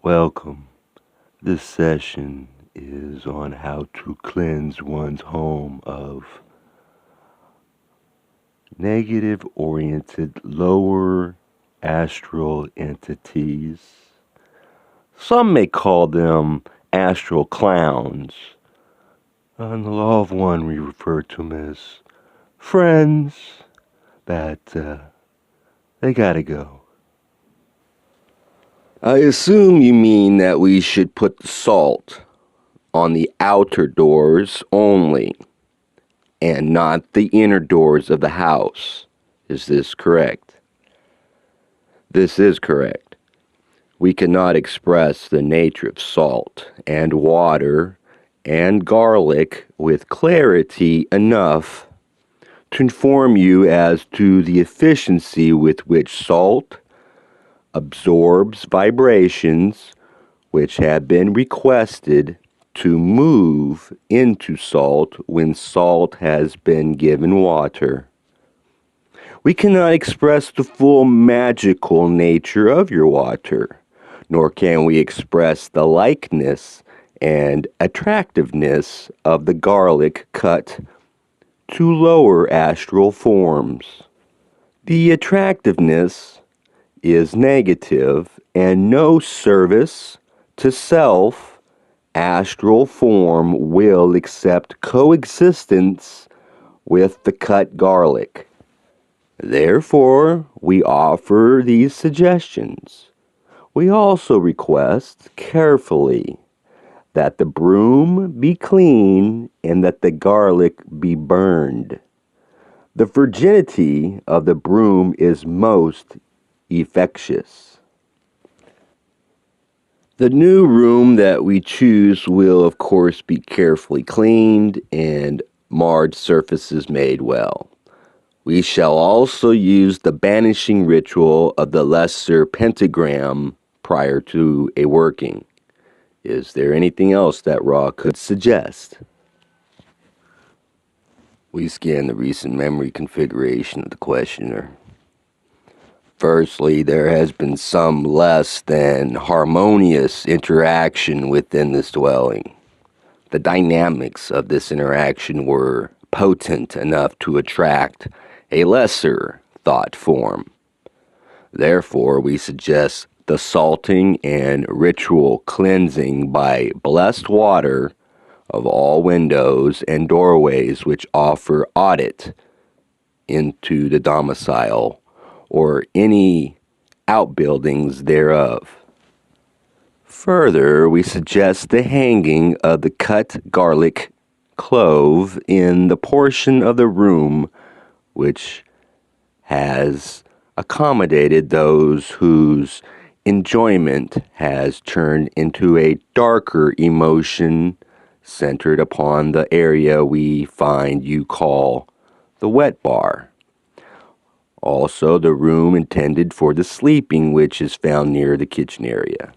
Welcome. This session is on how to cleanse one's home of negative-oriented lower astral entities. Some may call them astral clowns. In the Law of One, we refer to them as friends that they gotta go. I assume you mean that we should put the salt on the outer doors only, and not the inner doors of the house. Is this correct? This is correct. We cannot express the nature of salt and water and garlic with clarity enough to inform you as to the efficiency with which salt absorbs vibrations which have been requested to move into salt when salt has been given water. We cannot express the full magical nature of your water, nor can we express the likeness and attractiveness of the garlic cut to lower astral forms. The attractiveness is negative, and no service to self astral form will accept coexistence with the cut garlic. Therefore, we offer these suggestions. We also request carefully that the broom be clean and that the garlic be burned. The virginity of the broom is most efficacious. The new room that we choose will, of course, be carefully cleaned and marred surfaces made well. We shall also use the banishing ritual of the lesser pentagram prior to a working. Is there anything else that Ra could suggest? We scan the recent memory configuration of the questioner. Firstly, there has been some less than harmonious interaction within this dwelling. The dynamics of this interaction were potent enough to attract a lesser thought form. Therefore, we suggest the salting and ritual cleansing by blessed water of all windows and doorways which offer audit into the domicile or any outbuildings thereof. Further, we suggest the hanging of the cut garlic clove in the portion of the room which has accommodated those whose enjoyment has turned into a darker emotion centered upon the area we find you call the wet bar. Also, the room intended for the sleeping, which is found near the kitchen area.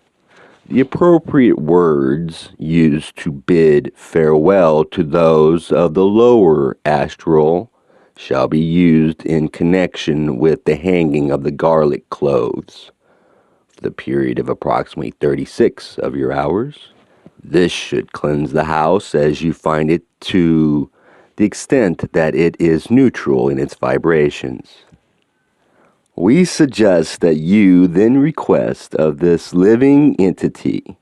The appropriate words used to bid farewell to those of the lower astral shall be used in connection with the hanging of the garlic cloves for the period of approximately 36 of your hours. This should cleanse the house as you find it to the extent that it is neutral in its vibrations. We suggest that you then request of this living entity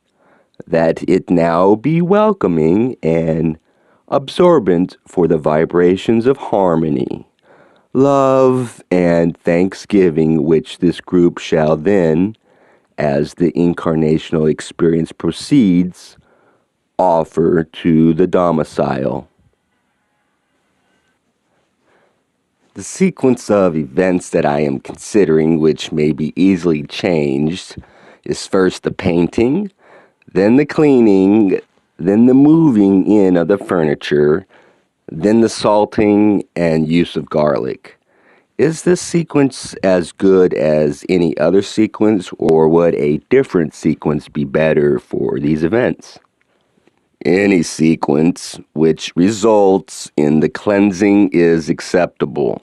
that it now be welcoming and absorbent for the vibrations of harmony, love, and thanksgiving which this group shall then, as the incarnational experience proceeds, offer to the domicile. The sequence of events that I am considering, which may be easily changed, is first the painting, then the cleaning, then the moving in of the furniture, then the salting and use of garlic. Is this sequence as good as any other sequence, or would a different sequence be better for these events? Any sequence which results in the cleansing is acceptable.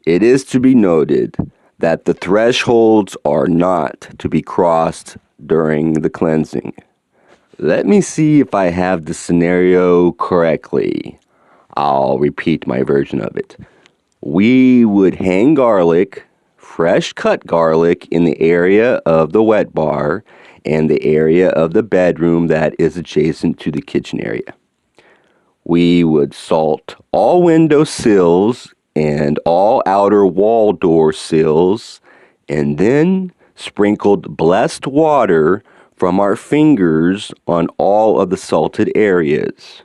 It is to be noted that the thresholds are not to be crossed during the cleansing. Let me see if I have the scenario correctly. I'll repeat my version of it. We would hang garlic, fresh cut garlic, in the area of the wet bar and the area of the bedroom that is adjacent to the kitchen area. We would salt all window sills and all outer wall door sills, and then sprinkled blessed water from our fingers on all of the salted areas.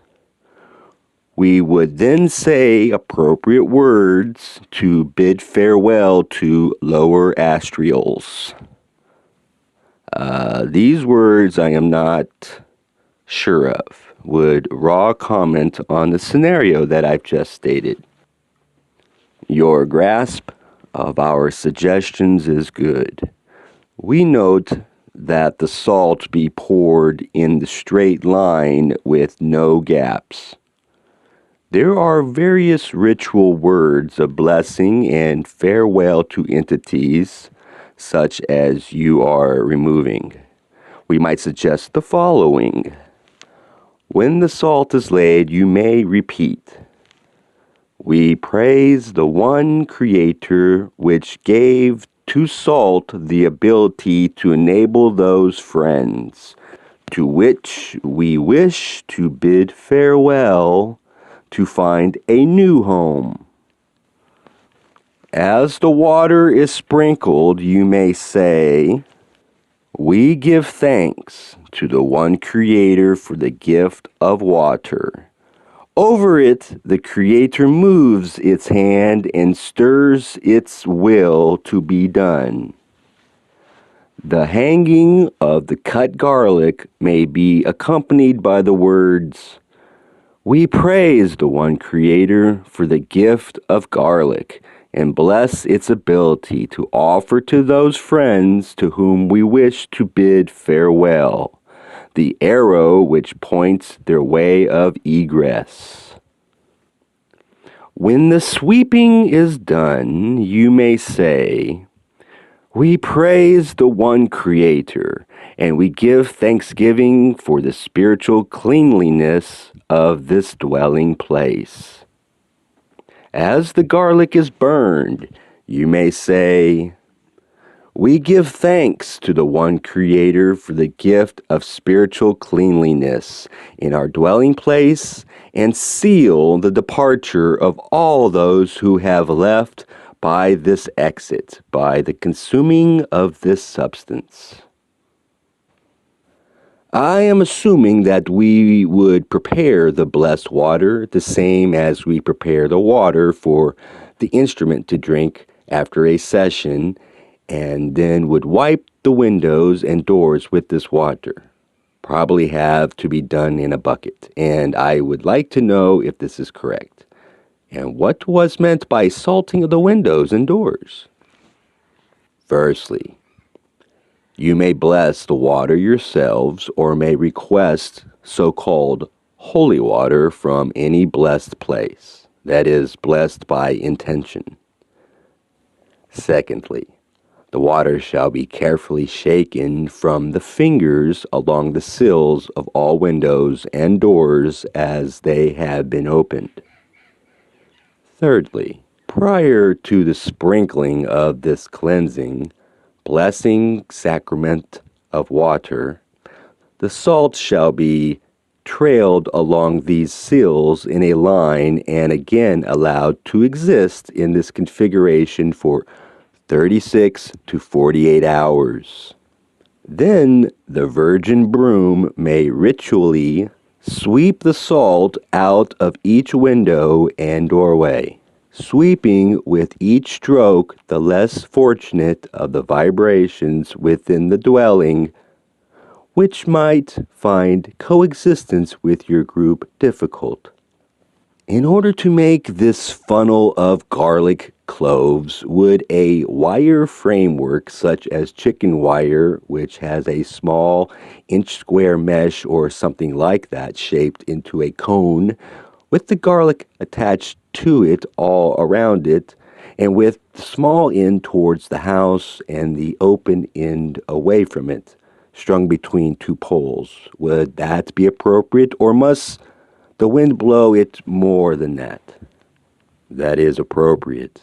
We would then say appropriate words to bid farewell to lower astrals. These words I am not sure of. Would Raw comment on the scenario that I've just stated? Your grasp of our suggestions is good. We note that the salt be poured in the straight line with no gaps. There are various ritual words of blessing and farewell to entities such as you are removing. We might suggest the following. When the salt is laid, you may repeat, "We praise the one Creator which gave to salt the ability to enable those friends, to which we wish to bid farewell to find a new home." As the water is sprinkled, you may say, "We give thanks to the one Creator for the gift of water. Over it, the Creator moves its hand and stirs its will to be done." The hanging of the cut garlic may be accompanied by the words, "We praise the one Creator for the gift of garlic and bless its ability to offer to those friends to whom we wish to bid farewell the arrow which points their way of egress." When the sweeping is done, you may say, "We praise the one Creator, and we give thanksgiving for the spiritual cleanliness of this dwelling place." As the garlic is burned, you may say, "We give thanks to the one Creator for the gift of spiritual cleanliness in our dwelling place, and seal the departure of all those who have left by this exit, by the consuming of this substance." I am assuming that we would prepare the blessed water the same as we prepare the water for the instrument to drink after a session, and then would wipe the windows and doors with this water. Probably have to be done in a bucket, and I would like to know if this is correct. And what was meant by salting of the windows and doors? Firstly, you may bless the water yourselves or may request so-called holy water from any blessed place, that is, blessed by intention. Secondly, the water shall be carefully shaken from the fingers along the sills of all windows and doors as they have been opened. Thirdly, prior to the sprinkling of this cleansing, blessing sacrament of water, the salt shall be trailed along these sills in a line and again allowed to exist in this configuration for 36 to 48 hours. Then the virgin broom may ritually sweep the salt out of each window and doorway, sweeping with each stroke the less fortunate of the vibrations within the dwelling, which might find coexistence with your group difficult. In order to make this funnel of garlic cloves, would a wire framework such as chicken wire, which has a small inch square mesh or something like that shaped into a cone, with the garlic attached to it all around it, and with the small end towards the house and the open end away from it, strung between two poles. Would that be appropriate, or must the wind blow it more than that? That is appropriate.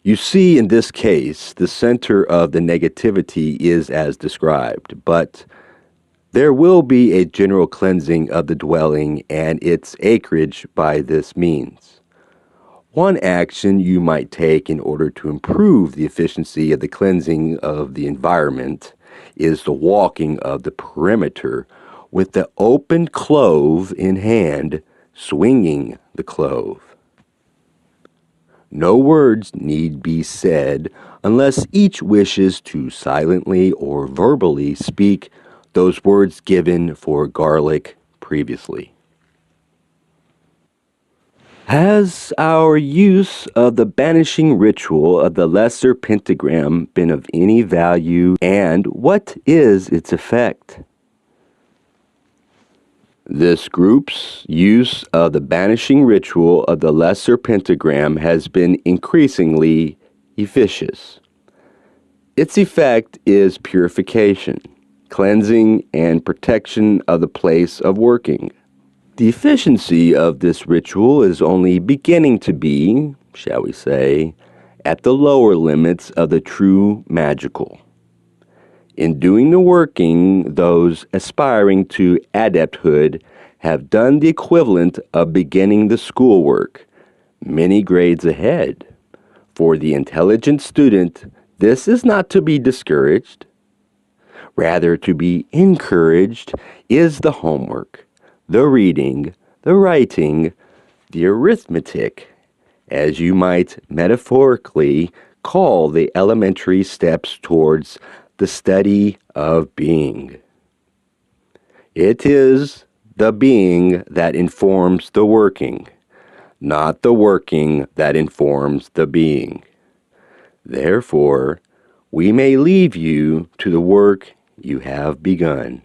You see, in this case, the center of the negativity is as described, but there will be a general cleansing of the dwelling and its acreage by this means. One action you might take in order to improve the efficiency of the cleansing of the environment is the walking of the perimeter with the open clove in hand, swinging the clove. No words need be said unless each wishes to silently or verbally speak those words given for garlic previously. Has our use of the banishing ritual of the lesser pentagram been of any value, and what is its effect? This group's use of the banishing ritual of the lesser pentagram has been increasingly efficacious. Its effect is purification, cleansing, and protection of the place of working. The efficiency of this ritual is only beginning to be, shall we say, at the lower limits of the true magical. In doing the working, those aspiring to adepthood have done the equivalent of beginning the schoolwork, many grades ahead. For the intelligent student, this is not to be discouraged. Rather, to be encouraged is the homework, the reading, the writing, the arithmetic, as you might metaphorically call the elementary steps towards the study of being. It is the being that informs the working, not the working that informs the being. Therefore, we may leave you to the work you have begun.